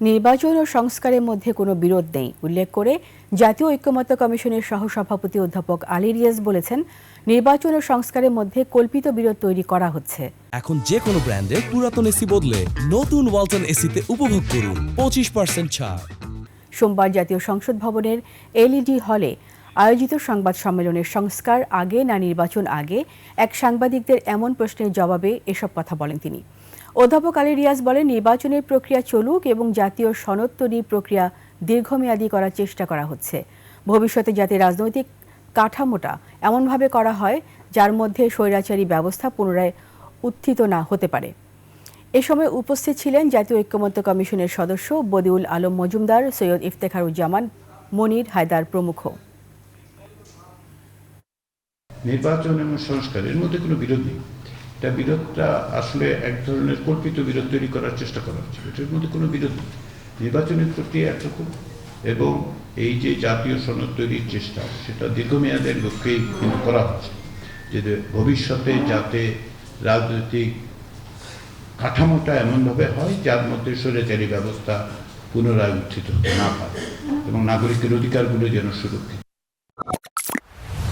নির্বাচন ও সংস্কারের মধ্যে কোনো বিরোধ নেই উল্লেখ করে জাতীয় ঐক্যমত্য কমিশনের সহসভাপতি অধ্যাপক আলী রিয়াজ বলেছেন, নির্বাচন ও সংস্কারের মধ্যে কল্পিত বিরোধ তৈরি করা হচ্ছে। এখন যে কোনো ব্র্যান্ডের পুরাতন এসি বদলে নতুন ওয়ালটন এসিতে উপভোগ করুন 25% ছাড়। সোমবার জাতীয় সংসদ ভবনের এলইডি হলে আয়োজিত সংবাদ সম্মেলনের সংস্কার আগে না নির্বাচন আগে এক সাংবাদিকদের এমন প্রশ্নের জবাবে এসব কথা বলেন তিনি। অধ্যাপক আলী রিয়াজ বলেন, নির্বাচনের প্রক্রিয়া চলুক এবং জাতীয় সনদ তৈরির প্রক্রিয়া দীর্ঘমেয়াদী করার চেষ্টা করা হচ্ছে। ভবিষ্যতে যাতে রাজনৈতিক কাঠামোটা এমনভাবে করা হয় যার মধ্যে স্বৈরাচারী ব্যবস্থা পুনরায় উত্থিত না হতে পারে। এ সময় উপস্থিত ছিলেন জাতীয় ঐক্যমত্য কমিশনের সদস্য বদিউল আলম মজুমদার, সৈয়দ ইফতেখারুজ্জামান, মনির হায়দার প্রমুখ। নির্বাচন এবং সংস্কারের মধ্যে কোনো বিরোধ নেই। এটা বিরোধটা আসলে এক ধরনের কল্পিত বিরোধ তৈরি করার চেষ্টা করা হচ্ছে। এটার মধ্যে কোনো বিরোধ নেই। নির্বাচনের প্রক্রিয়া একরকম এবং এই যে জাতীয় সনদ তৈরির চেষ্টা, সেটা দীর্ঘমেয়াদের লক্ষ্যেই কিন্তু করা হচ্ছে, যে ভবিষ্যতে যাতে রাজনৈতিক কাঠামোটা এমনভাবে হয় যার মধ্যে স্বৈরাচারী ব্যবস্থা পুনরায় উত্থিত না পারে এবং নাগরিকের অধিকারগুলো যেন সুরক্ষিত।